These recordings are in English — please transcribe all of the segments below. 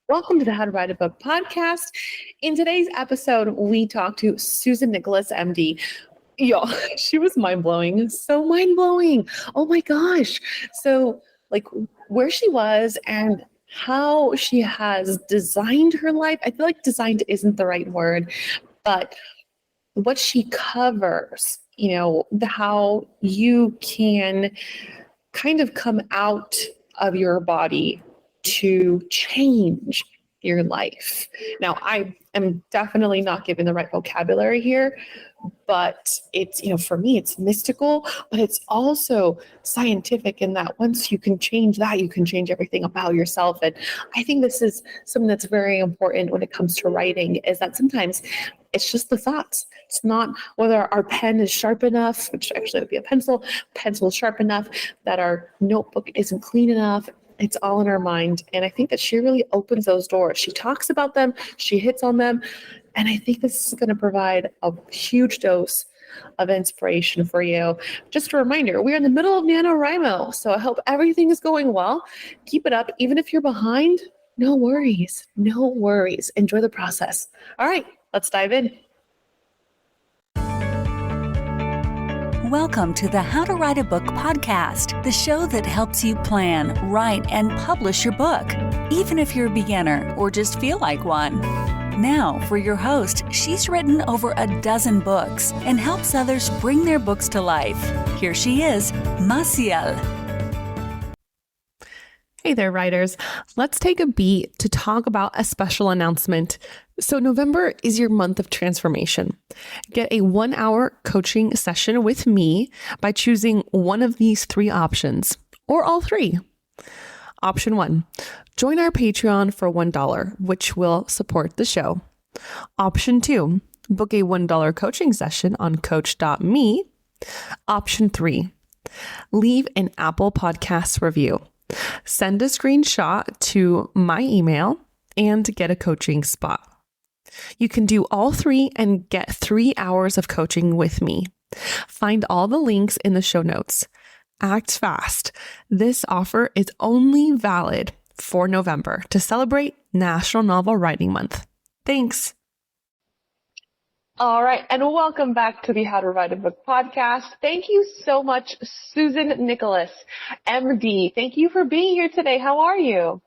Welcome to the How to Write a Book podcast. In today's episode, we talked to Susan Nicholas, MD. Y'all, she was mind-blowing. So mind-blowing. Oh my gosh. So, where she was and how she has designed her life. I feel like designed isn't the right word, but what she covers, how you can kind of come out of your body to change your life. Now, I am definitely not giving the right vocabulary here, but it's, for me, it's mystical, but it's also scientific in that once you can change that, you can change everything about yourself. And I think this is something that's very important when it comes to writing, is that sometimes it's just the thoughts. It's not whether our pen is sharp enough, which actually would be a pencil is sharp enough, that our notebook isn't clean enough. It's all in our mind. And I think that she really opens those doors. She talks about them, she hits on them. And I think this is going to provide a huge dose of inspiration for you. Just a reminder, we're in the middle of NaNoWRIMO. So I hope everything is going well. Keep it up. Even if you're behind, no worries. No worries. Enjoy the process. All right, let's dive in. Welcome to the How to Write a Book podcast, the show that helps you plan, write, and publish your book, even if you're a beginner or just feel like one. Now, for your host, she's written over a dozen books and helps others bring their books to life. Here she is, Maciel. Hey there, writers. Let's take a beat to talk about a special announcement. So November is your month of transformation. Get a 1-hour coaching session with me by choosing one of these 3 options, or all 3. Option 1, join our Patreon for $1, which will support the show. Option 2, book a $1 coaching session on coach.me. Option 3, leave an Apple Podcasts review. Send a screenshot to my email and get a coaching spot. You can do all 3 and get 3 hours of coaching with me. Find all the links in the show notes. Act fast. This offer is only valid for November to celebrate National Novel Writing Month. Thanks. All right, and welcome back to the How to Write a Book podcast. Thank you so much, Susan Nicholas, MD. Thank you for being here today. How are you?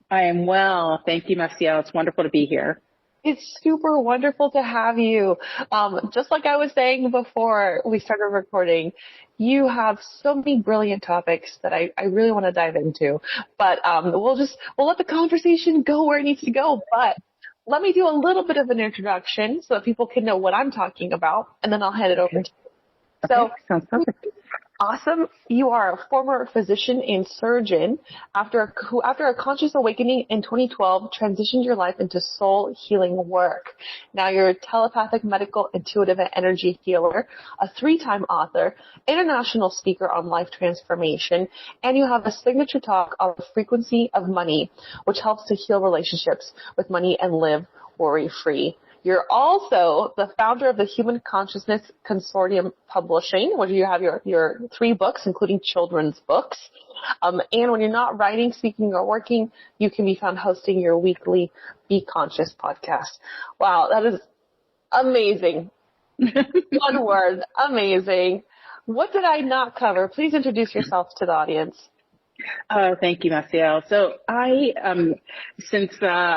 I am well. Thank you, Maciel. It's wonderful to be here. It's super wonderful to have you. Just like I was saying before we started recording, you have so many brilliant topics that I really want to dive into. But we'll let the conversation go where it needs to go. But let me do a little bit of an introduction so that people can know what I'm talking about, and then I'll hand it over to you. Okay, so, sounds perfect. Awesome. You are a former physician and surgeon after a conscious awakening in 2012 transitioned your life into soul healing work. Now you're a telepathic, medical, intuitive, and energy healer, a 3-time author, international speaker on life transformation, and you have a signature talk on the frequency of money, which helps to heal relationships with money and live worry-free. You're also the founder of the Human Consciousness Consortium Publishing, where you have your 3 books, including children's books. And when you're not writing, speaking, or working, you can be found hosting your weekly Be Conscious podcast. Wow, that is amazing. One word, amazing. What did I not cover? Please introduce yourself to the audience. Thank you, Maciel. So I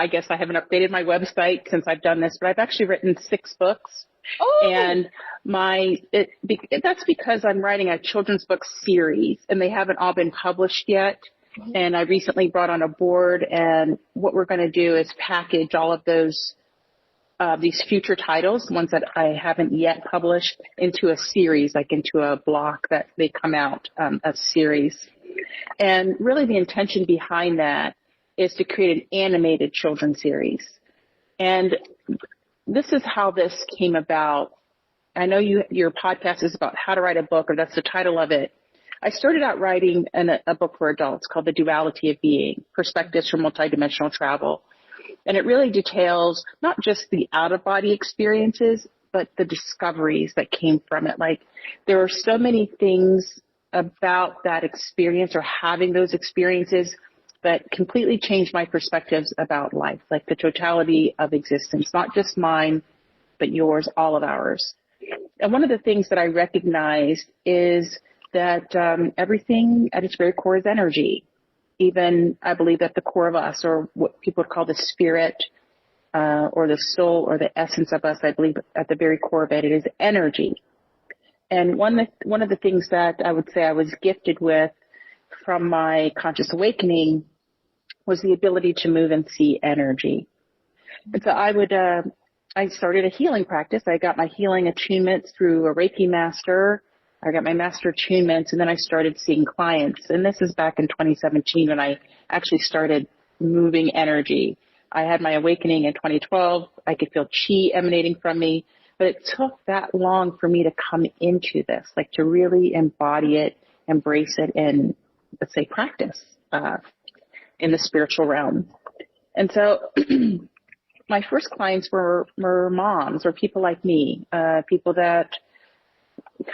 guess I haven't updated my website since I've done this, but I've actually written 6 books. Oh. And that's because I'm writing a children's book series, and they haven't all been published yet. Mm-hmm. And I recently brought on a board, and what we're going to do is package all of those these future titles, ones that I haven't yet published, into a series, like into a block that they come out, a series. And really the intention behind that is to create an animated children's series. And this is how this came about. I know your podcast is about how to write a book, or that's the title of it. I started out writing a book for adults called The Duality of Being, Perspectives from Multidimensional Travel. And it really details not just the out-of-body experiences, but the discoveries that came from it. Like, there are so many things about that experience or having those experiences but completely changed my perspectives about life, like the totality of existence, not just mine, but yours, all of ours. And one of the things that I recognized is that everything at its very core is energy. Even, I believe, at the core of us, or what people would call the spirit, or the soul, or the essence of us, I believe at the very core of it, it is energy. And one of the things that I would say I was gifted with from my conscious awakening was the ability to move and see energy. And so I started a healing practice. I got my healing attunements through a Reiki master. I got my master attunements, and then I started seeing clients. And this is back in 2017 when I actually started moving energy. I had my awakening in 2012. I could feel chi emanating from me, but it took that long for me to come into this, like to really embody it, embrace it, and let's say practice in the spiritual realm. And so my first clients were moms or people like me, people that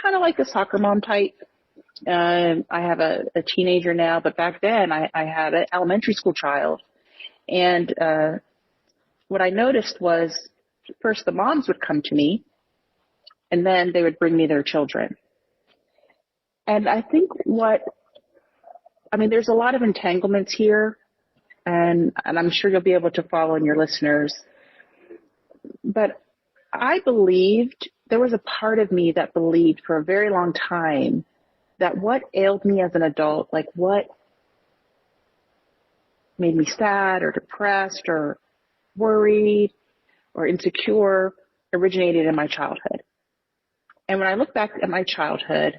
kind of like the soccer mom type. I have a teenager now, but back then I had an elementary school child. And what I noticed was first the moms would come to me, and then they would bring me their children. And I think there's a lot of entanglements here, and I'm sure you'll be able to follow in your listeners. But I believed, there was a part of me that believed for a very long time that what ailed me as an adult, like what made me sad or depressed or worried or insecure, originated in my childhood. And when I look back at my childhood,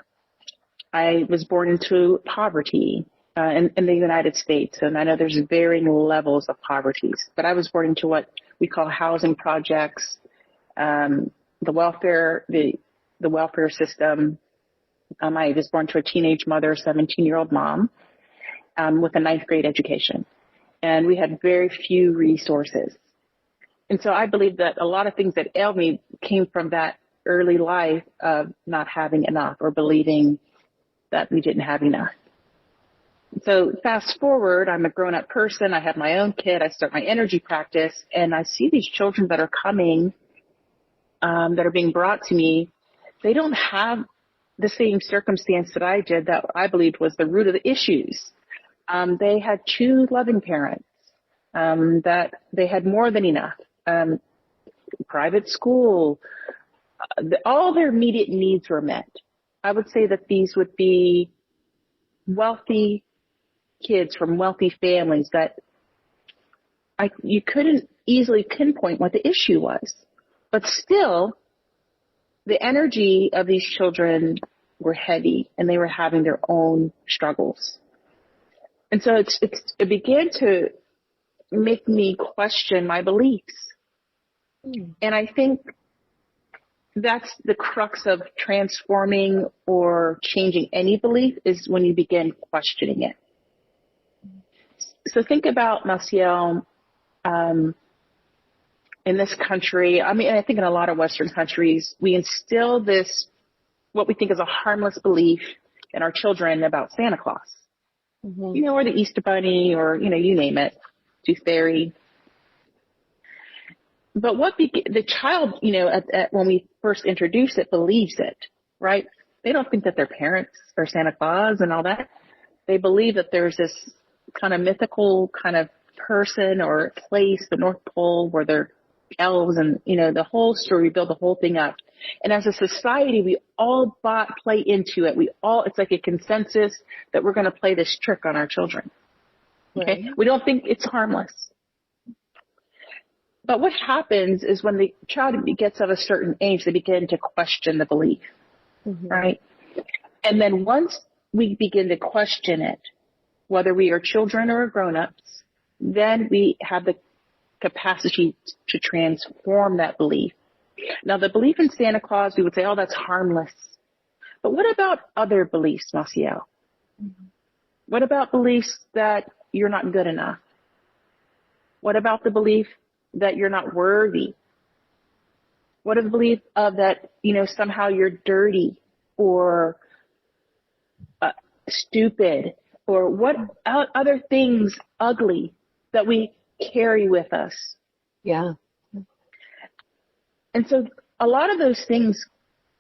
I was born into poverty in the United States. And I know there's varying levels of poverty, but I was born into what we call housing projects, the welfare system. I was born to a teenage mother, 17-year-old mom, with a 9th grade education. And we had very few resources. And so I believe that a lot of things that ailed me came from that early life of not having enough or believing that we didn't have enough. So fast forward, I'm a grown-up person. I have my own kid. I start my energy practice, and I see these children that are coming, that are being brought to me. They don't have the same circumstance that I did that I believed was the root of the issues. They had 2 loving parents, that they had more than enough, private school, all their immediate needs were met. I would say that these would be wealthy kids from wealthy families that you couldn't easily pinpoint what the issue was. But still, the energy of these children were heavy, and they were having their own struggles. And so it began to make me question my beliefs. And I think that's the crux of transforming or changing any belief, is when you begin questioning it. So think about, Maciel, in this country, I think in a lot of Western countries, we instill this, what we think is a harmless belief in our children about Santa Claus. Mm-hmm. Or the Easter Bunny, or, you name it, Tooth Fairy. But the child, when we first introduce it, believes it, right? They don't think that their parents are Santa Claus and all that. They believe that there's this kind of mythical kind of person or place, the North Pole, where they're elves, and, the whole story, we build the whole thing up. And as a society, we all play into it. It's like a consensus that we're going to play this trick on our children. Okay. Right. We don't think it's harmless. But what happens is when the child gets of a certain age, they begin to question the belief, right? And then once we begin to question it, whether we are children or grown-ups, then we have the capacity to transform that belief. Now, the belief in Santa Claus, we would say, oh, that's harmless. But what about other beliefs, Maciel? What about beliefs that you're not good enough? What about the belief that you're not worthy? What if the belief of that, somehow you're dirty or stupid or what other things ugly that we carry with us. Yeah. And so a lot of those things,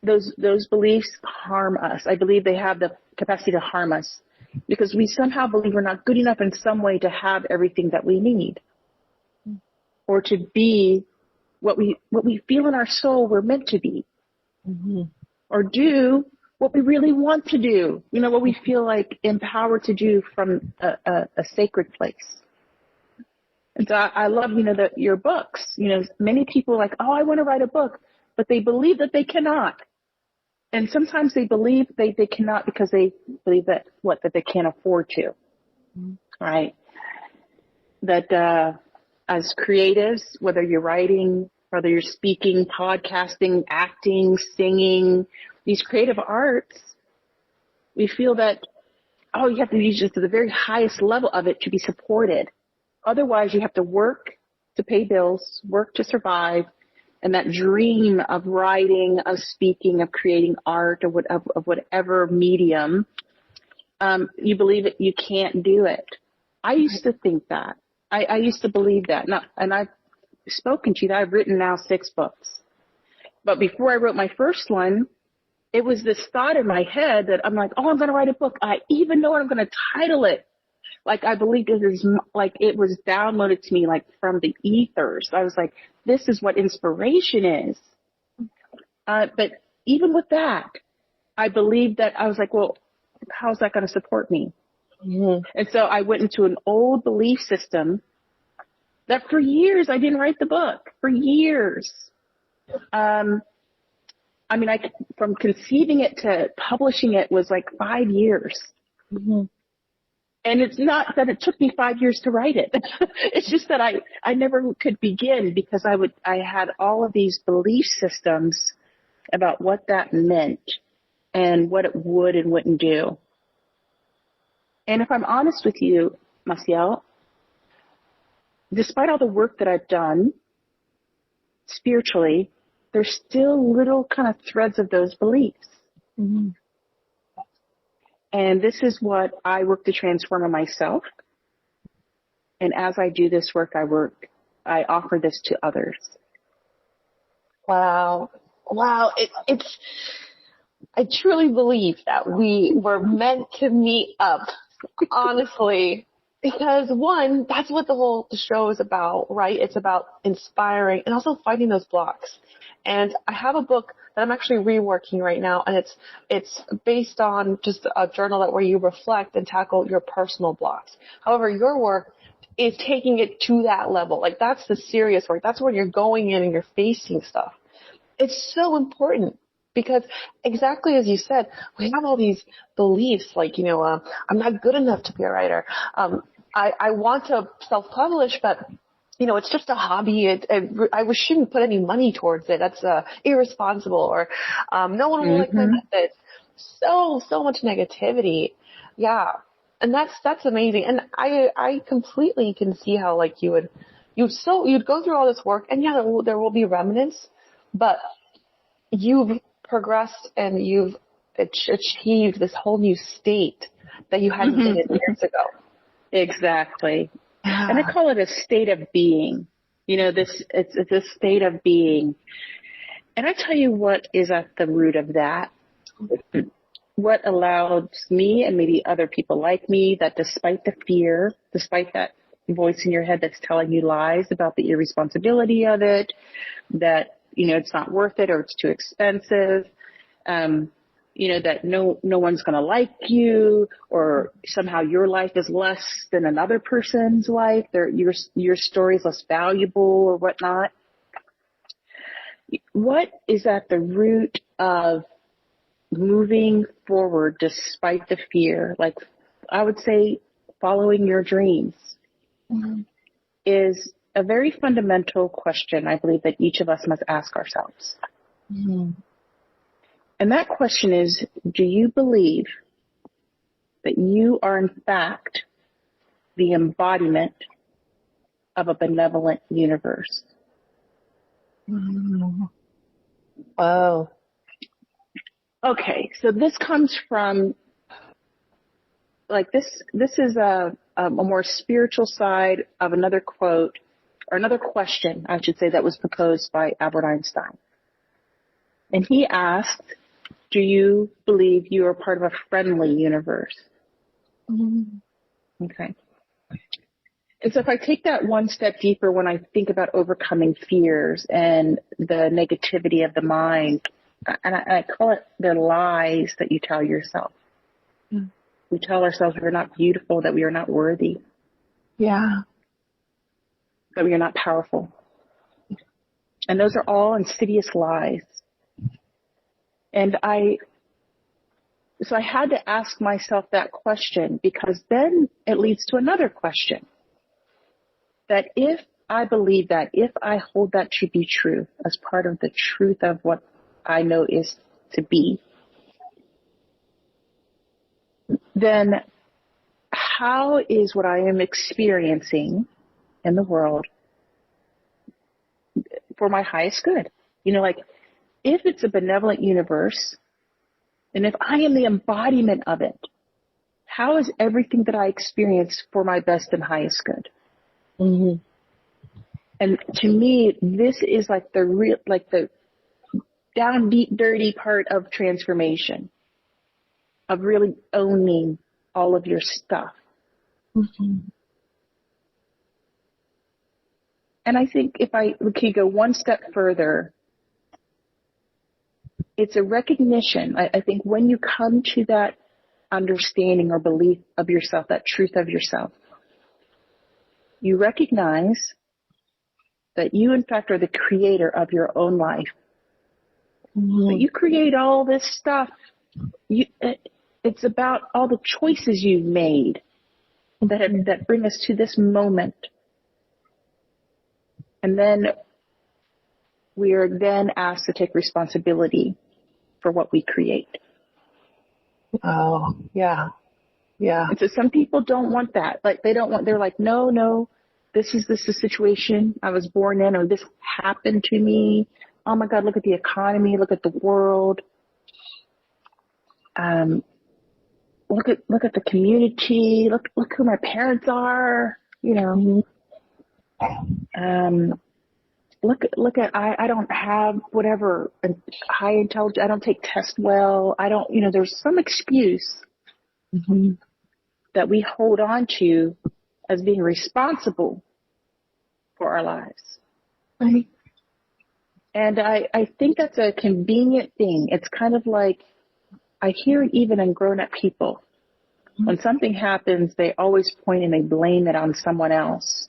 those beliefs harm us. I believe they have the capacity to harm us because we somehow believe we're not good enough in some way to have everything that we need or to be what we feel in our soul we're meant to be, or do what we really want to do, what we feel like empowered to do from a sacred place. And so I love, your books. Many people are like, oh, I want to write a book, but they believe that they cannot. And sometimes they believe they cannot because they believe that they can't afford to, right? That as creatives, whether you're writing, whether you're speaking, podcasting, acting, singing, these creative arts, we feel that, oh, you have to use this to the very highest level of it to be supported. Otherwise, you have to work to pay bills, work to survive, and that dream of writing, of speaking, of creating art, or of whatever medium, you believe it, you can't do it. I used to think that. I used to believe that. Now, and I've spoken to you that I've written now 6 books. But before I wrote my first one, it was this thought in my head that I'm like, oh, I'm going to write a book. I even know what I'm going to title it. Like, I believed it is like it was downloaded to me like from the ethers. I was like, this is what inspiration is. But even with that, I believed that I was like, well, how's that going to support me? And so I went into an old belief system that for years I didn't write the book. For years. From conceiving it to publishing it was like 5 years. And it's not that it took me 5 years to write it. It's just that I never could begin because I had all of these belief systems about what that meant and what it would and wouldn't do. And if I'm honest with you, Maciel, despite all the work that I've done spiritually, there's still little kind of threads of those beliefs. And this is what I work to transform in myself. And as I do this work, I offer this to others. Wow. I truly believe that we were meant to meet up, honestly, because one, that's what the show is about, right? It's about inspiring and also fighting those blocks. And I have a book that I'm actually reworking right now, and it's based on just a journal where you reflect and tackle your personal blocks. However, your work is taking it to that level. Like, that's the serious work. That's where you're going in and you're facing stuff. It's so important because exactly as you said, we have all these beliefs like, I'm not good enough to be a writer. I want to self-publish, but it's just a hobby. I shouldn't put any money towards it. That's irresponsible, or no one will like my methods. So much negativity. Yeah. And that's amazing. And I completely can see how like you'd go through all this work, and yeah, there will be remnants, but you've progressed and you've achieved this whole new state that you hadn't been in years ago. Exactly. And I call it a state of being. It's a state of being. And I tell you what is at the root of that. What allows me and maybe other people like me that despite the fear, despite that voice in your head that's telling you lies about the irresponsibility of it, that, it's not worth it or it's too expensive, that no one's going to like you, or somehow your life is less than another person's life, your story is less valuable or whatnot. What is at the root of moving forward despite the fear? Like, I would say following your dreams is a very fundamental question, I believe, that each of us must ask ourselves. And that question is, do you believe that you are in fact the embodiment of a benevolent universe? Oh. Okay, so this comes from like this is a more spiritual side of another quote, or another question, I should say, that was proposed by Albert Einstein. And he asked, do you believe you are part of a friendly universe? Mm-hmm. Okay. And so if I take that one step deeper, when I think about overcoming fears and the negativity of the mind, and I call it the lies that you tell yourself. Mm. We tell ourselves we're not beautiful, that we are not worthy. Yeah. That we are not powerful. And those are all insidious lies. And so I had to ask myself that question, because then it leads to another question. That if I believe that, if I hold that to be true as part of the truth of what I know is to be, then how is what I am experiencing in the world for my highest good? You know, like, if it's a benevolent universe, and if I am the embodiment of it, how is everything that I experience for my best and highest good? Mm-hmm. And to me, this is like the real, like the down deep, dirty part of transformation, of really owning all of your stuff. Mm-hmm. And I think if we could go one step further, it's a recognition. I think when you come to that understanding or belief of yourself, that truth of yourself, you recognize that you, in fact, are the creator of your own life. Mm-hmm. That you create all this stuff. It's about all the choices you've made that bring us to this moment. And then we are then asked to take responsibility for what we create. Oh, yeah. Yeah. And so some people don't want that. Like, they're like, no, this is the situation I was born in, or this happened to me. Oh my God, look at the economy, look at the world. Look at the community, look who my parents are, you know. Look at I don't have whatever high intelligence, I don't take tests well, I don't, you know, there's some excuse that we hold on to as being responsible for our lives. Right. And I think that's a convenient thing. It's kind of like, I hear it even in grown-up people. When something happens, they always point and they blame it on someone else.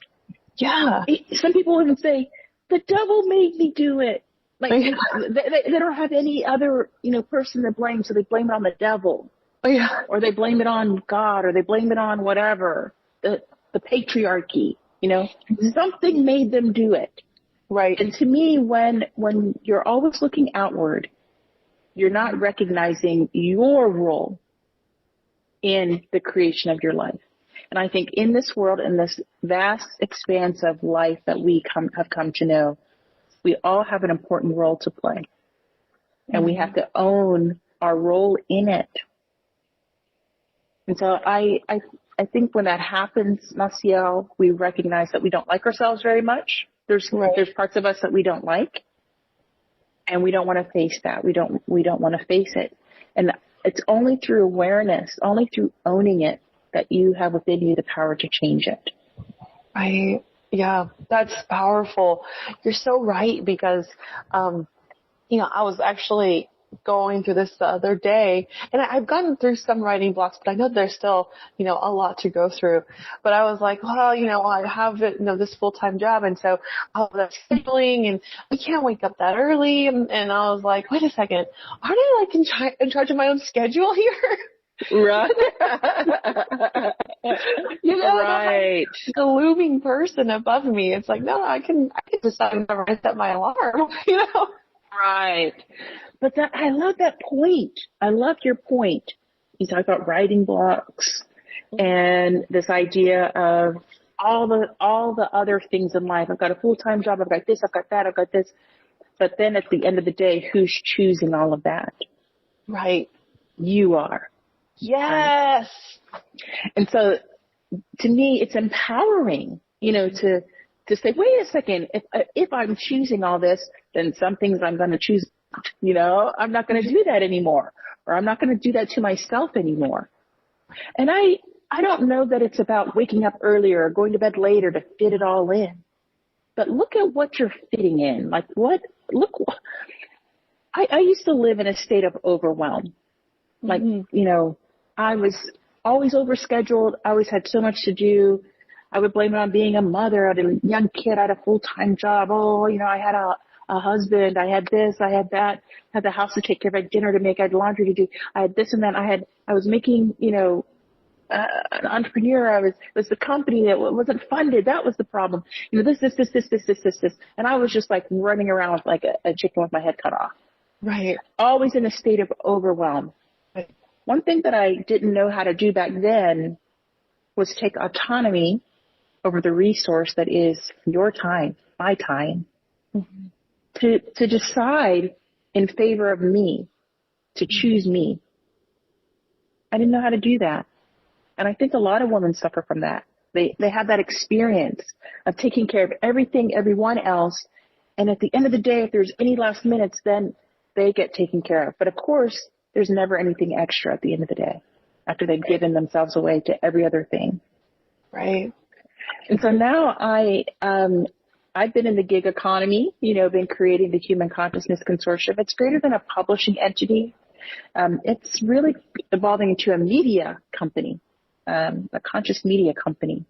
Yeah. Some people even say, the devil made me do it. Like, they don't have any other, you know, person to blame, so they blame it on the devil. Oh, yeah. Or they blame it on God, or they blame it on whatever, the patriarchy, you know. Something made them do it. Right. And to me, when you're always looking outward, you're not recognizing your role in the creation of your life. And I think in this world, in this vast expanse of life that we have come to know, we all have an important role to play. And we have to own our role in it. And so I think when that happens, Maciel, we recognize that we don't like ourselves very much. There's parts of us that we don't like, and we don't want to face that. We don't want to face it. And it's only through awareness, only through owning it, that you have within you the power to change it. Yeah, that's powerful. You're so right, because, you know, I was actually going through this the other day, and I've gotten through some writing blocks, but I know there's still, you know, a lot to go through. But I was like, well, you know, I have, you know, this full-time job, and so all that scheduling, and I can't wake up that early. And I was like, wait a second, aren't I like in charge of my own schedule here? Right. You know, right. The looming person above me. It's like, no, I can decide whenever I set my alarm, you know? Right. But I love that point. I love your point. You talk about writing blocks and this idea of all the other things in life. I've got a full-time job. I've got this. I've got that. I've got this. But then at the end of the day, who's choosing all of that? Right. You are. Yes. And so to me, it's empowering, to say, wait a second, if I'm choosing all this, then some things I'm going to choose, I'm not going to do that anymore, or I'm not going to do that to myself anymore. And I don't know that it's about waking up earlier or going to bed later to fit it all in, but look at what you're fitting in. Like I used to live in a state of overwhelm. Like, I was always overscheduled. I always had so much to do. I would blame it on being a mother. I had a young kid. I had a full-time job. I had a husband. I had this. I had that. I had the house to take care of. I had dinner to make. I had laundry to do. I had this and that. I was making, an entrepreneur. It was the company that wasn't funded. That was the problem. This. And I was just like running around with like a chicken with my head cut off. Right. Always in a state of overwhelm. Right. One thing that I didn't know how to do back then was take autonomy over the resource that is your time, my time, to decide in favor of me, to choose me. I didn't know how to do that. And I think a lot of women suffer from that. They have that experience of taking care of everything, everyone else. And at the end of the day, if there's any last minutes, then they get taken care of. But of course, there's never anything extra at the end of the day after they've given themselves away to every other thing. Right. And so now I've been in the gig economy, been creating the Human Consciousness Consortium. It's greater than a publishing entity. It's really evolving into a media company, a conscious media company.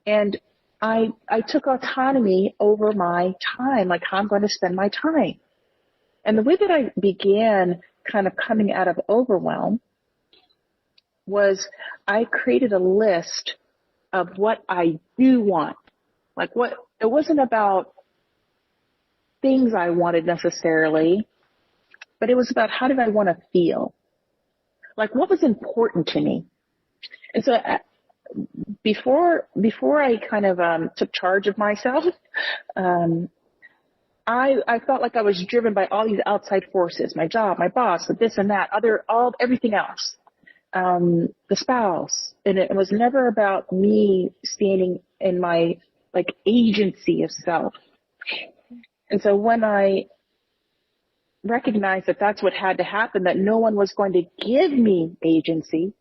And I took autonomy over my time, like how I'm going to spend my time. And the way that I began kind of coming out of overwhelm was I created a list of what I do want. Like it wasn't about things I wanted necessarily, but it was about how did I want to feel? Like what was important to me? And so before I kind of took charge of myself, I felt like I was driven by all these outside forces, my job, my boss, this and that, everything else, the spouse. And it was never about me standing in my like agency of self. And so when I recognized that that's what had to happen, that no one was going to give me agency,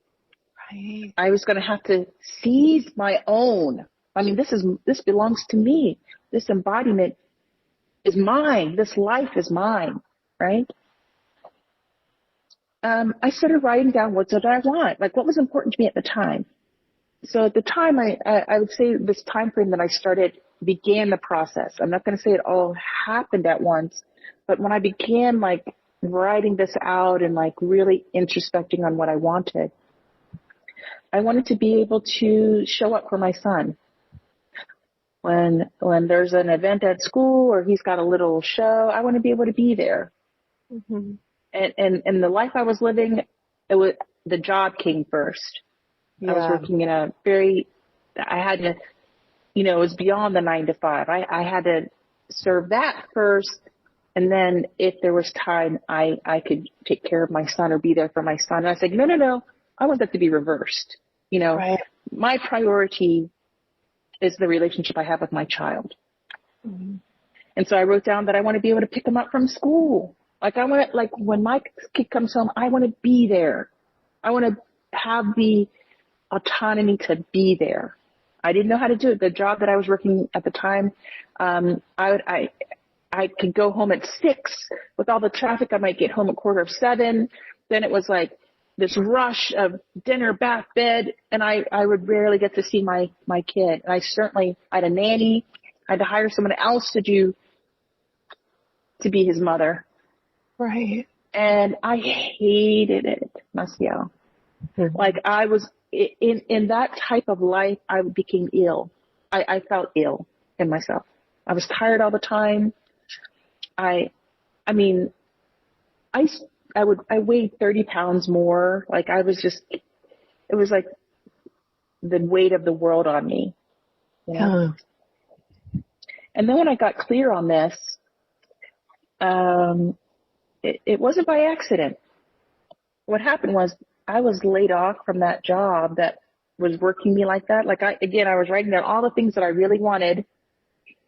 right, I was going to have to seize my own. I mean, this belongs to me. This embodiment is mine. This life is mine, right? I started writing down what did I want, like what was important to me at the time. So at the time, I would say this time frame that began the process. I'm not going to say it all happened at once, but when I began like writing this out and like really introspecting on what I wanted to be able to show up for my son. When there's an event at school or he's got a little show, I want to be able to be there. Mm-hmm. And the life I was living, the job came first. Yeah. I was working in I had to, it was beyond the 9 to 5. I had to serve that first. And then if there was time, I could take care of my son or be there for my son. And I said, no, I want that to be reversed. Right. My priority is the relationship I have with my child. Mm-hmm. And so I wrote down that I want to be able to pick him up from school. Like when my kid comes home, I want to be there. I want to have the autonomy to be there. I didn't know how to do it. The job that I was working at the time, I could go home at 6 with all the traffic. I might get home at 6:45. Then it was like this rush of dinner, bath, bed, and I would rarely get to see my kid. And I had a nanny. I had to hire someone else to be his mother. Right. And I hated it, Marcia. Mm-hmm. Like I was in that type of life, I became ill. I felt ill in myself. I was tired all the time. I weighed 30 pounds more. Like it was like the weight of the world on me. Yeah. And then when I got clear on this, it wasn't by accident. What happened was I was laid off from that job that was working me like that. Like I was writing down all the things that I really wanted,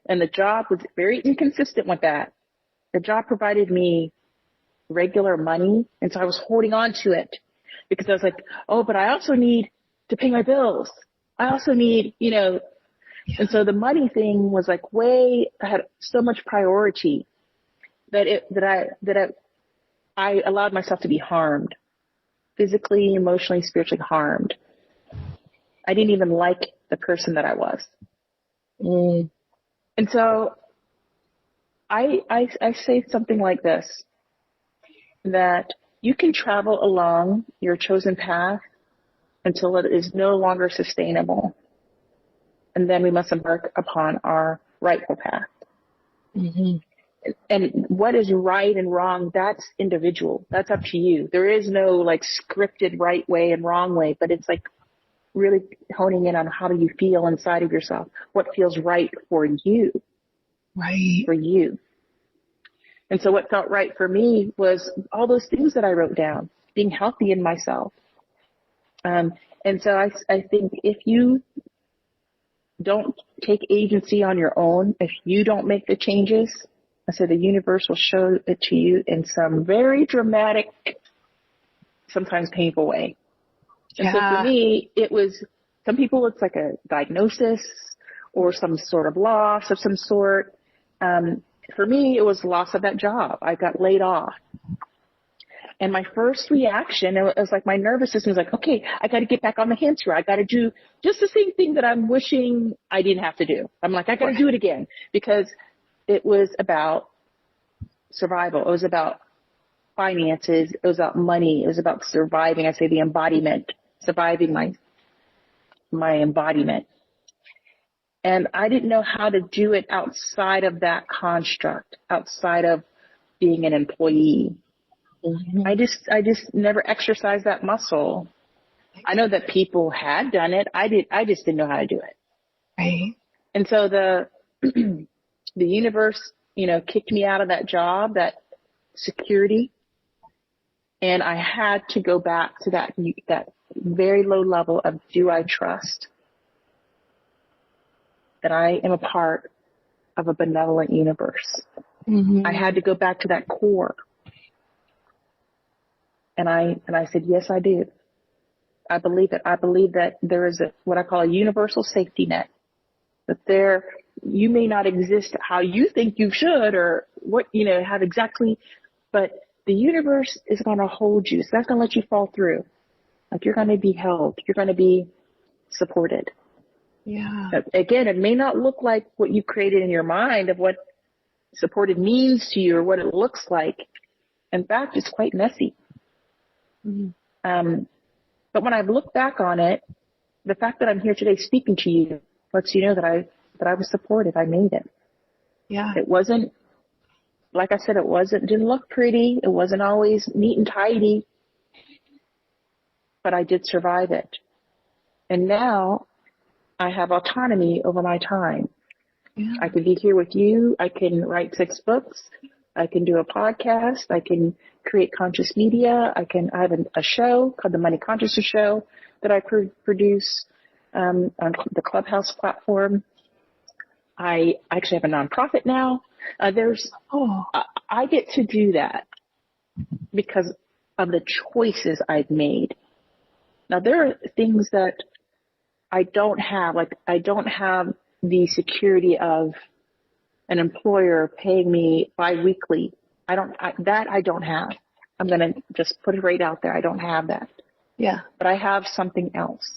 and the job was very inconsistent with that. The job provided me regular money, and so I was holding on to it because I was like, oh, but I also need to pay my bills. I also need, and so the money thing was like I had so much priority that I allowed myself to be harmed, physically, emotionally, spiritually harmed. I didn't even like the person that I was. And so I say something like this, that you can travel along your chosen path until it is no longer sustainable. And then we must embark upon our rightful path. Mm-hmm. And what is right and wrong, that's individual. That's up to you. There is no like scripted right way and wrong way, but it's like really honing in on how do you feel inside of yourself? What feels right for you? Right. For you. And so what felt right for me was all those things that I wrote down, being healthy in myself. And so I think if you don't take agency on your own, if you don't make the changes, I said the universe will show it to you in some very dramatic, sometimes painful way. And so for me, it was, some people it's like a diagnosis or some sort of loss of some sort. For me, it was loss of that job. I got laid off. And my first reaction, it was like my nervous system was like, okay, I got to get back on the hamster. I got to do just the same thing that I'm wishing I didn't have to do. I'm like, I got to do it again, because it was about survival. It was about finances. It was about money. It was about surviving. I say the embodiment, surviving my embodiment. And I didn't know how to do it outside of that construct, outside of being an employee. Mm-hmm. I just never exercised that muscle. I know that people had done it. I just didn't know how to do it. Right. And so the universe, kicked me out of that job, that security. And I had to go back to that very low level of, do I trust that I am a part of a benevolent universe? Mm-hmm. I had to go back to that core. And I said, yes, I do. I believe it. I believe that there is what I call a universal safety net. That you may not exist how you think you should, or what, how exactly, but the universe is going to hold you. So that's going to let you fall through. Like, you're going to be held. You're going to be supported. Yeah. Again, it may not look like what you created in your mind of what supported means to you or what it looks like. In fact, it's quite messy. Mm-hmm. But when I look back on it, the fact that I'm here today speaking to you lets you know that I was supported. I made it. Yeah. It wasn't, like I said, didn't look pretty. It wasn't always neat and tidy, but I did survive it. And now I have autonomy over my time. Yeah. I can be here with you. I can write 6 books. I can do a podcast. I can create conscious media. I have a show called the Money Consciousness Show that I produce on the Clubhouse platform. I actually have a nonprofit now. I get to do that because of the choices I've made. Now, there are things that I don't have. Like, I don't have the security of an employer paying me biweekly. I don't have. I'm going to just put it right out there. I don't have that. Yeah. But I have something else.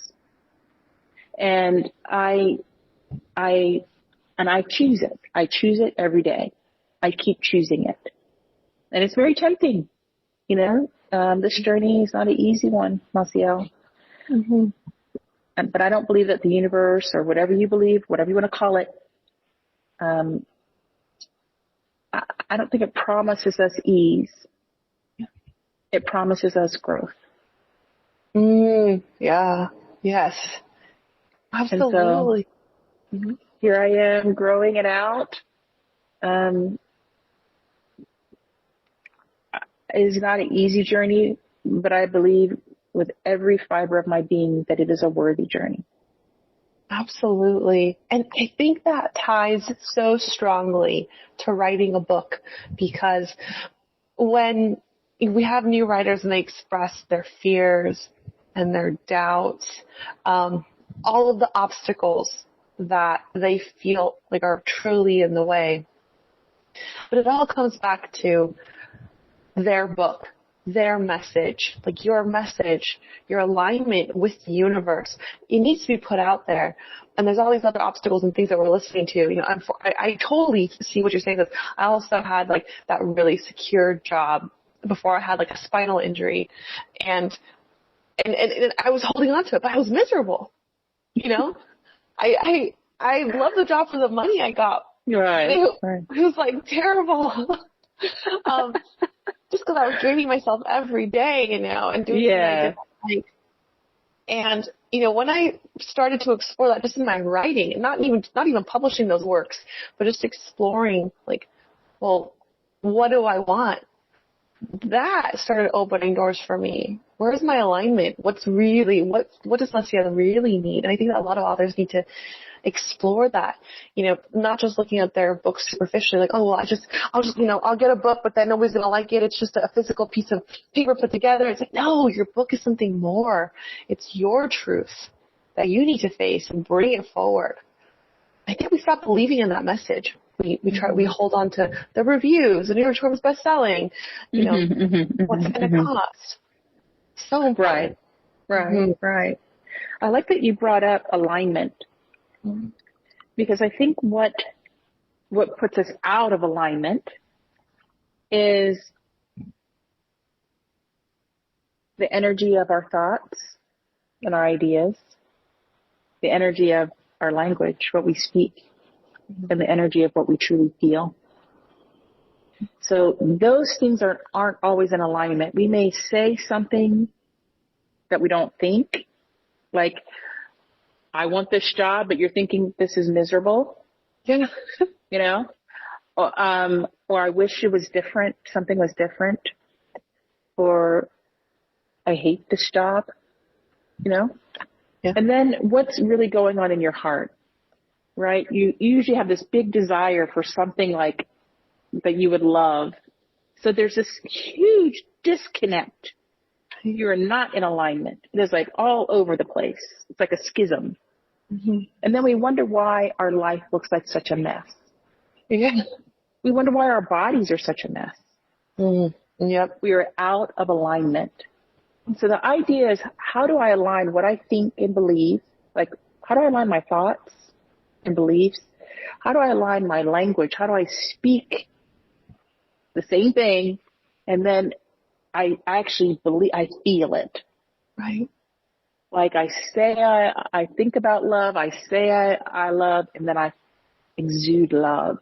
And I choose it. I choose it every day. I keep choosing it. And it's very tempting. This journey is not an easy one, Maciel. Mm-hmm. But I don't believe that the universe, or whatever you believe, whatever you want to call it, I don't think it promises us ease. It promises us growth. Yeah. Yes. Absolutely. And so, here I am growing it out. It is not an easy journey, but I believe with every fiber of my being that it is a worthy journey. Absolutely. And I think that ties so strongly to writing a book, because when we have new writers and they express their fears and their doubts, all of the obstacles that they feel like are truly in the way. But it all comes back to their book, their message, like your message, your alignment with the universe. It needs to be put out there. And there's all these other obstacles and things that we're listening to. You know, I totally see what you're saying. Because I also had like that really secure job before I had like a spinal injury, and I was holding on to it, but I was miserable. You know, I love the job for the money I got. Right. It was like terrible. Just because I was draining myself every day, you know, and doing things I didn't like. And, you know, when I started to explore that just in my writing, and not even publishing those works, but just exploring, like, well, what do I want? That started opening doors for me. Where's my alignment? What does Lesia really need? And I think that a lot of authors need to explore that, you know, not just looking at their books superficially, like, oh, well, I'll get a book, but then nobody's going to like it. It's just a physical piece of paper put together. It's like, no, your book is something more. It's your truth that you need to face and bring it forward. I think we stop believing in that message. We hold on to the reviews, the New York Times best-selling, you know, what's it going to cost? So important. Right. I like that you brought up alignment, because I think what puts us out of alignment is the energy of our thoughts and our ideas, the energy of our language, what we speak, and the energy of what we truly feel. So those things aren't always in alignment. We may say something that we don't think, like, I want this job, but you're thinking this is miserable. Yeah. You know? Or I wish it was different, something was different. Or I hate this job, you know? Yeah. And then what's really going on in your heart, right? You usually have this big desire for something like that you would love. So there's this huge disconnect. You're not in alignment. It is like all over the place. It's like a schism. Mm-hmm. And then we wonder why our life looks like such a mess. Yeah. We wonder why our bodies are such a mess. Mm-hmm. Yep. We are out of alignment. So the idea is, how do I align what I think and believe? Like, how do I align my thoughts and beliefs? How do I align my language? How do I speak the same thing, and then I actually believe, I feel it? Right. Like I say, I think about love. I say I love, and then I exude love.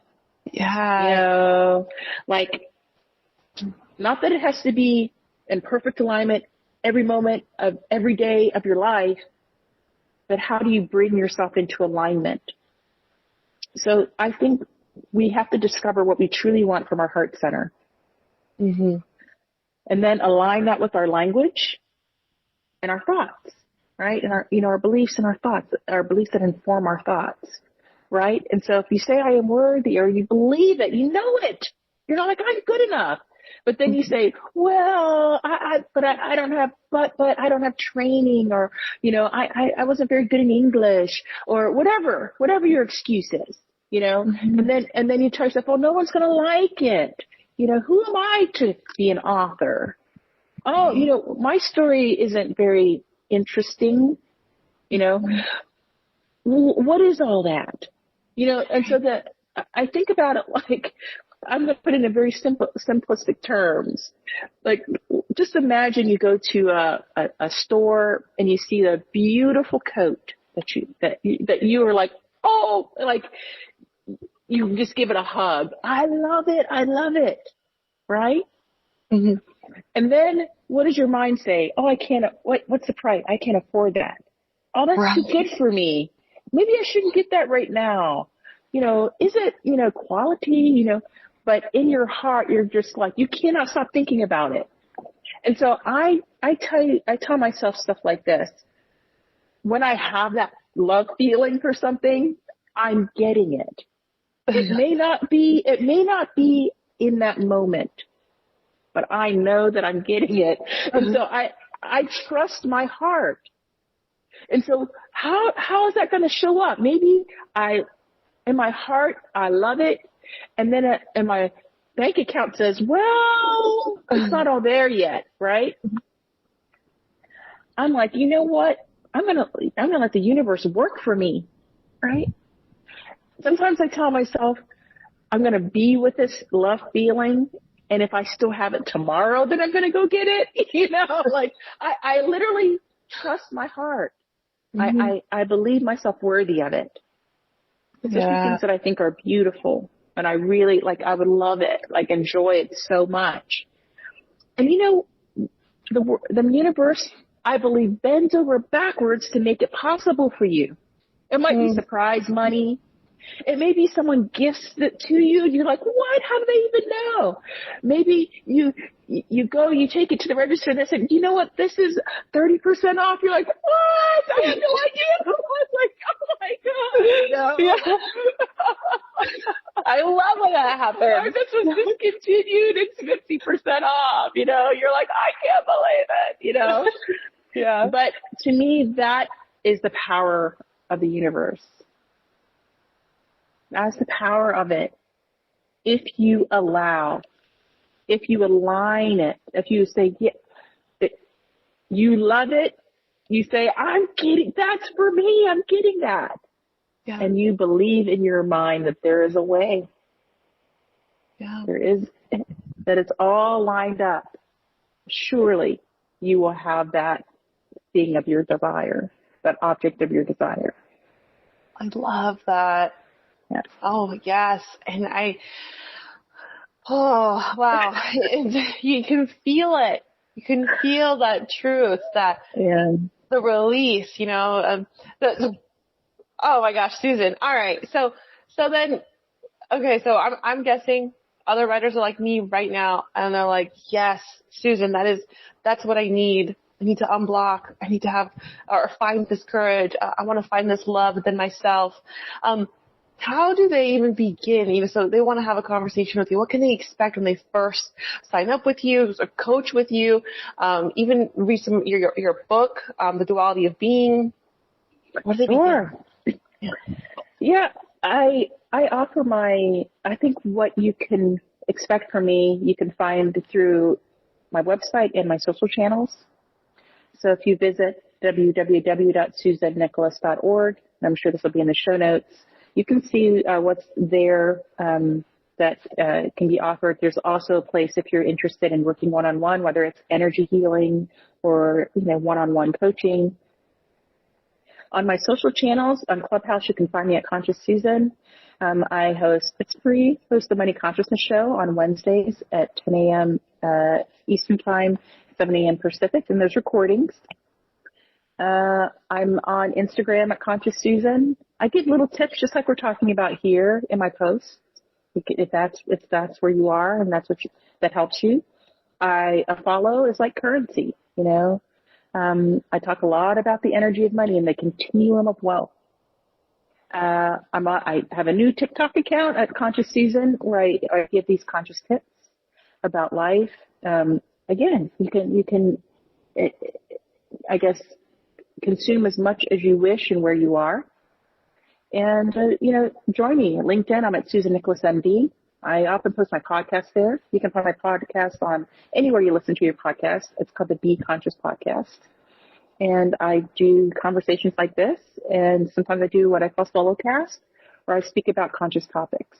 Yeah. You know, like, not that it has to be in perfect alignment every moment of every day of your life, but how do you bring yourself into alignment? So I think we have to discover what we truly want from our heart center. Mm-hmm. And then align that with our language and our thoughts, right? And our beliefs and our thoughts, our beliefs that inform our thoughts, right? And so if you say, I am worthy, or you believe it, you know it, you're not like, I'm good enough. But then you say, well, I don't have training, or, you know, I wasn't very good in English, or whatever your excuse is, you know, mm-hmm. and then you tell yourself, oh, no one's going to like it. You know, who am I to be an author? Oh, you know, my story isn't very interesting. You know, what is all that? You know, and so I think about it like, I'm going to put it in very simplistic terms. Like, just imagine you go to a store and you see the beautiful coat that you are like, oh, like, you just give it a hug. I love it. Right? Mm-hmm. And then what does your mind say? Oh, I can't, what's the price? I can't afford that. Oh, that's too good for me. Maybe I shouldn't get that right now. You know, is it, you know, quality, you know, but in your heart, you're just like, you cannot stop thinking about it. And so I tell myself stuff like this. When I have that love feeling for something, I'm getting it. It may not be in that moment, but I know that I'm getting it. And so I trust my heart. And so how is that going to show up? Maybe in my heart, I love it. And then in my bank account says, well, it's not all there yet, right? I'm like, you know what? I'm going to let the universe work for me, right? Sometimes I tell myself, I'm going to be with this love feeling. And if I still have it tomorrow, then I'm going to go get it. You know, like I literally trust my heart. Mm-hmm. I believe myself worthy of it. There's things that I think are beautiful, and I really I would love it, enjoy it so much. And you know, the universe, I believe, bends over backwards to make it possible for you. It might be surprise money. It may be someone gifts it to you and you're like, what? How do they even know? Maybe you take it to the register and they said, you know what? This is 30% off. You're like, what? I had no idea. I was like, oh my God. You know? I love when that happens. This was discontinued. It's 50% off. You know, you're like, I can't believe it, you know? Yeah. But to me, that is the power of the universe. That's the power of it. If you allow, if you align it, if you say, yeah, you love it, you say, I'm getting, that's for me, I'm getting that. Yeah. And you believe in your mind that there is a way. Yeah. There is, that it's all lined up. Surely you will have that thing of your desire, that object of your desire. I love that. Yeah. Oh, yes. And oh, wow. You can feel it. You can feel that truth, that the release, you know, oh my gosh, Susan. All right. So then, okay. So I'm guessing other writers are like me right now. And they're like, yes, Susan, that's what I need. I need to unblock. I need to have, or find this courage. I want to find this love within myself. How do they even begin? Even so, they want to have a conversation with you. What can they expect when they first sign up with you, or coach with you? Even read your book, The Duality of Being. What do they begin? Yeah, I offer I think what you can expect from me, you can find through my website and my social channels. So if you visit www.susannicholas.org, and I'm sure this will be in the show notes, you can see what's there that can be offered. There's also a place if you're interested in working one-on-one, whether it's energy healing or one-on-one coaching. On my social channels, on Clubhouse, you can find me at Conscious Susan. I host the Money Consciousness Show on Wednesdays at 10 a.m. Eastern Time, 7 a.m. Pacific, and there's recordings. I'm on Instagram at Conscious Susan. I give little tips just like we're talking about here in my posts. If that's where you are and that's that helps you. A follow is like currency, you know. I talk a lot about the energy of money and the continuum of wealth. I have a new TikTok account at Conscious Susan where I give these conscious tips about life. Again, you can, I guess, consume as much as you wish and where you are. And, join me at LinkedIn. I'm at Susan Nicholas MD. I often post my podcast there. You can find my podcast on anywhere you listen to your podcast. It's called the Be Conscious Podcast. And I do conversations like this. And sometimes I do what I call solo cast, where I speak about conscious topics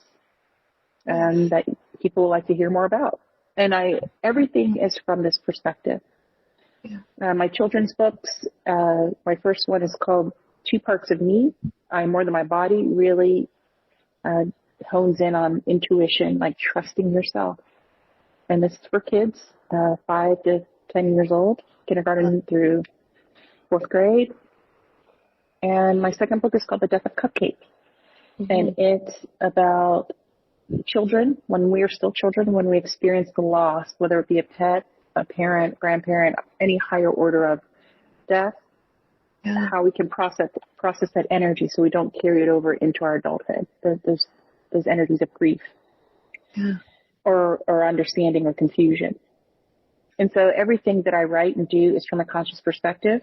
and that people like to hear more about. And everything is from this perspective. Yeah. My children's books, my first one is called Two Parts of Me. I'm More Than My Body, really hones in on intuition, like trusting yourself. And this is for kids, 5 to 10 years old, kindergarten through 4th grade. And my second book is called The Death of Cupcake. Mm-hmm. And it's about children, when we are still children, when we experience the loss, whether it be a pet a parent, grandparent, any higher order of death, how we can process that energy so we don't carry it over into our adulthood. Those energies of grief or understanding or confusion. And so everything that I write and do is from a conscious perspective.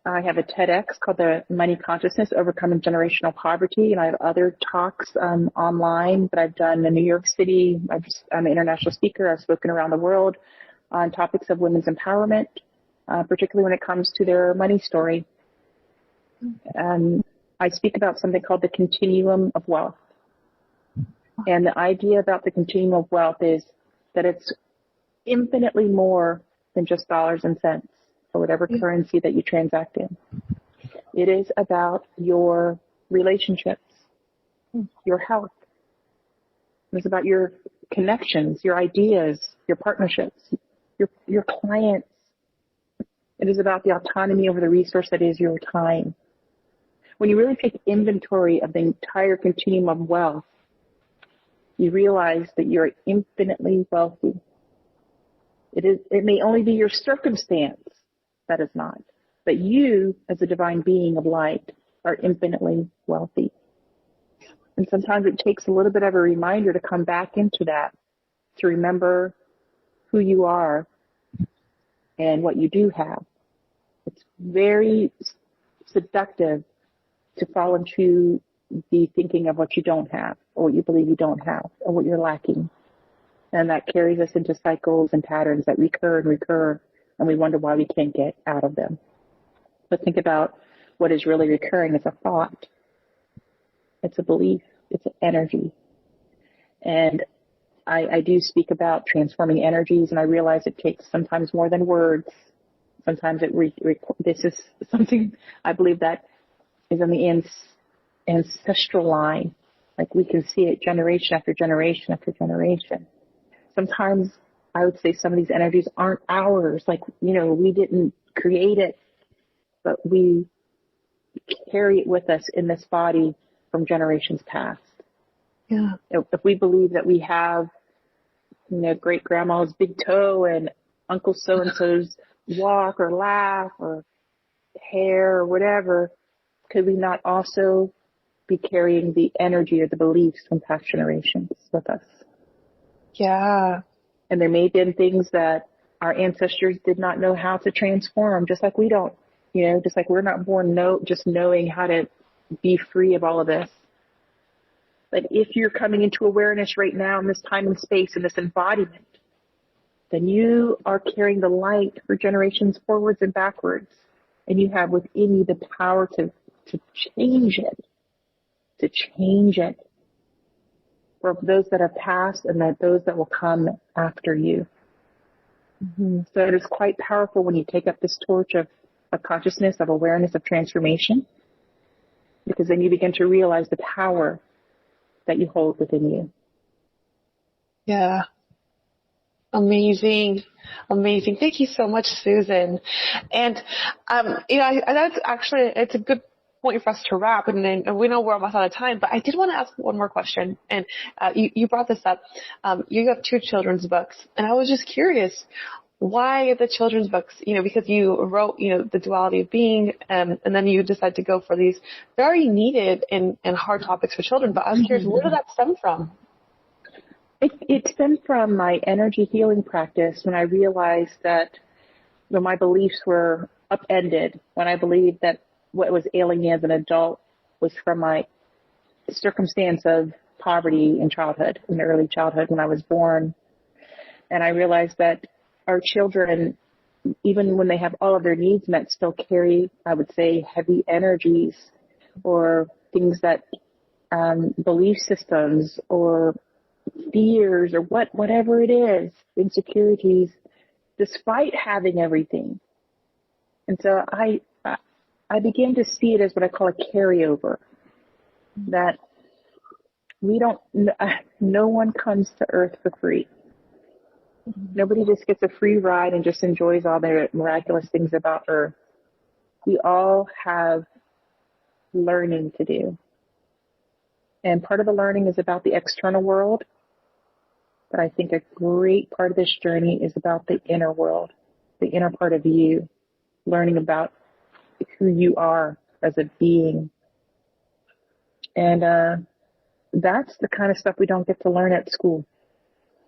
I have a TEDx called the Money Consciousness, Overcoming Generational Poverty. And I have other talks online that I've done in New York City. I'm an international speaker. I've spoken around the world on topics of women's empowerment, particularly when it comes to their money story. I speak about something called the continuum of wealth. And the idea about the continuum of wealth is that it's infinitely more than just dollars and cents or whatever currency that you transact in. It is about your relationships, your health. It's about your connections, your ideas, your partnerships, your clients. It is about the autonomy over the resource that is your time. When you really take inventory of the entire continuum of wealth, you realize that you're infinitely wealthy. It may only be your circumstance that is not, but you, as a divine being of light, are infinitely wealthy. And sometimes it takes a little bit of a reminder to come back into that, to remember who you are and what you do have. It's very seductive to fall into the thinking of what you don't have, or what you believe you don't have, or what you're lacking. And that carries us into cycles and patterns that recur and recur, and we wonder why we can't get out of them. But think about what is really recurring. It's a thought. It's a belief. It's an energy. And I do speak about transforming energies, and I realize it takes sometimes more than words. Sometimes this is something I believe that is in the ancestral line. Like we can see it generation after generation after generation. Sometimes I would say some of these energies aren't ours. Like, we didn't create it, but we carry it with us in this body from generations past. Yeah. If we believe that we have, great grandma's big toe and Uncle so-and-so's walk or laugh or hair or whatever, could we not also be carrying the energy or the beliefs from past generations with us? Yeah. And there may have been things that our ancestors did not know how to transform, just like we don't, just like we're not born just knowing how to be free of all of this. But if you're coming into awareness right now in this time and space, in this embodiment, then you are carrying the light for generations forwards and backwards. And you have within you the power to change it. For those that have passed and those that will come after you. Mm-hmm. So it is quite powerful when you take up this torch of consciousness, of awareness, of transformation, because then you begin to realize the power that you hold within you. Yeah. Amazing. Thank you so much, Susan. And, that's actually, it's a good point for us to wrap, and we know we're almost out of time, but I did want to ask one more question. And you brought this up. You have 2 children's books, and I was just curious, why the children's books? Because you wrote, the duality of being, and then you decided to go for these very needed and hard topics for children. But I was curious, where did that stem from? It stemmed from my energy healing practice when I realized that my beliefs were upended, when I believed that what was ailing me as an adult was from my circumstance of poverty in childhood, in early childhood when I was born. And I realized that our children, even when they have all of their needs met, still carry, I would say, heavy energies or things that, belief systems or fears or whatever it is, insecurities, despite having everything. And so I began to see it as what I call a carryover, that no one comes to earth for free. Nobody just gets a free ride and just enjoys all the miraculous things about earth. We all have learning to do. And part of the learning is about the external world, But I think a great part of this journey is about the inner world, the inner part of you, learning about who you are as a being. And that's the kind of stuff we don't get to learn at school.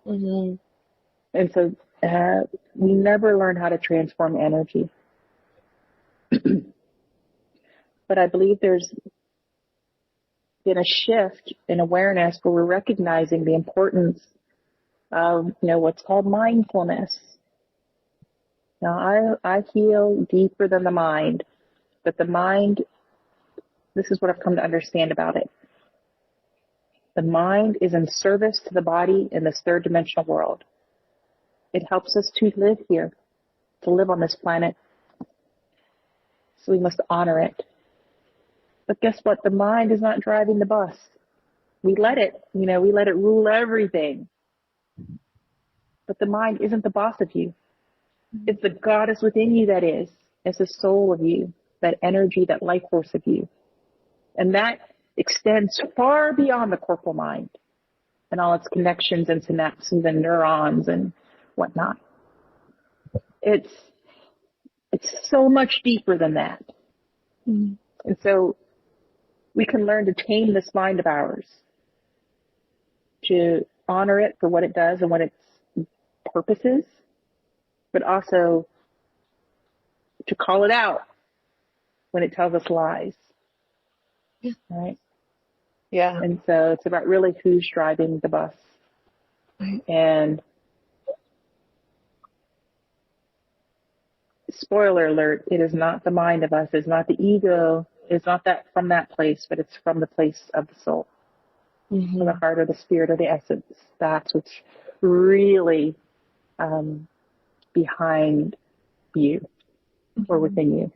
Mm-hmm. And so we never learn how to transform energy. But I believe there's been a shift in awareness where we're recognizing the importance of, what's called mindfulness. Now, I heal deeper than the mind, but the mind, this is what I've come to understand about it. The mind is in service to the body in this third dimensional world. It helps us to live here, to live on this planet. So we must honor it. But guess what? The mind is not driving the bus. We let it, we let it rule everything. But the mind isn't the boss of you. It's the goddess within you that is. It's the soul of you, that energy, that life force of you. And that extends far beyond the corporal mind and all its connections and synapses and neurons and whatnot. It's so much deeper than that. Mm-hmm. And so we can learn to tame this mind of ours, to honor it for what it does and what its purpose is, but also to call it out when it tells us lies. Yeah. Right? Yeah. And so it's about really who's driving the bus. Right. And spoiler alert, it is not the mind of us, it's not the ego, it's not that from that place, but it's from the place of the soul. Mm-hmm. From the heart or the spirit or the essence. That's what's really behind you or within you.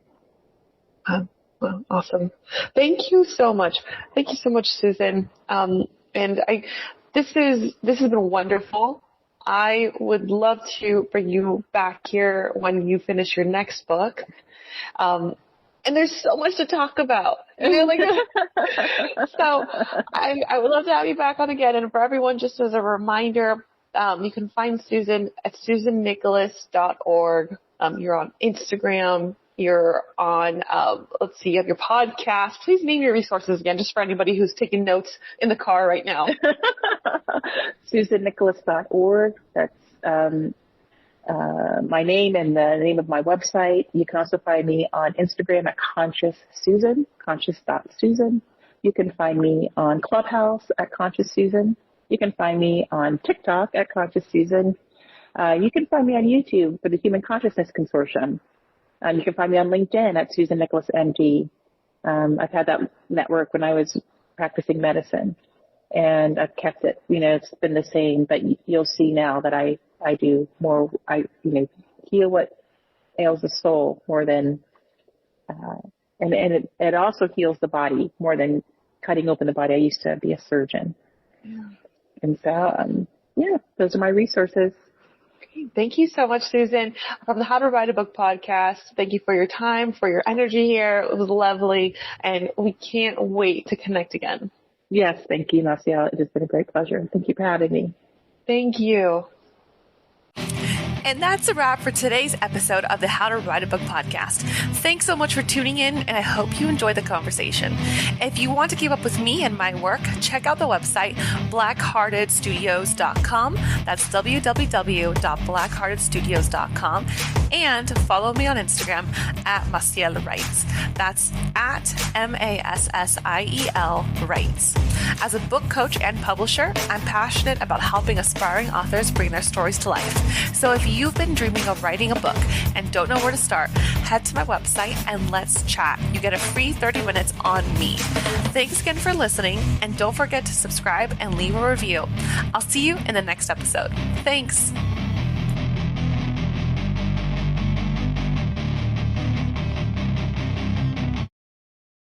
Well, awesome. Thank you so much. Thank you so much, Susan. And this has been wonderful. I would love to bring you back here when you finish your next book. And there's so much to talk about. So I would love to have you back on again. And for everyone, just as a reminder, you can find Susan at susannicholas.org. You're on Instagram. You're on, you have your podcast. Please name your resources again, just for anybody who's taking notes in the car right now. susannicholas.org. That's my name and the name of my website. You can also find me on Instagram at Conscious Susan, conscious.susan. You can find me on Clubhouse at Conscious Susan. You can find me on TikTok at Conscious Susan. You can find me on YouTube for the Human Consciousness Consortium. You can find me on LinkedIn at Susan Nicholas MD. I've had that network when I was practicing medicine, and I've kept it. It's been the same, but you'll see now that I do more. I heal what ails the soul more than, and it also heals the body more than cutting open the body. I used to be a surgeon, and so those are my resources. Thank you so much, Susan, from the How to Write a Book podcast. Thank you for your time, for your energy here. It was lovely, and we can't wait to connect again. Yes, thank you, Marcia. It has been a great pleasure. Thank you for having me. Thank you. And that's a wrap for today's episode of the How to Write a Book podcast. Thanks so much for tuning in, and I hope you enjoyed the conversation. If you want to keep up with me and my work, check out the website blackheartedstudios.com. That's www.blackheartedstudios.com. And follow me on Instagram at Massiel Writes. That's at MASSIEL Writes. As a book coach and publisher, I'm passionate about helping aspiring authors bring their stories to life. So if you've been dreaming of writing a book and don't know where to start, head to my website and let's chat. You get a free 30 minutes on me. Thanks again for listening, and don't forget to subscribe and leave a review. I'll see you in the next episode. Thanks.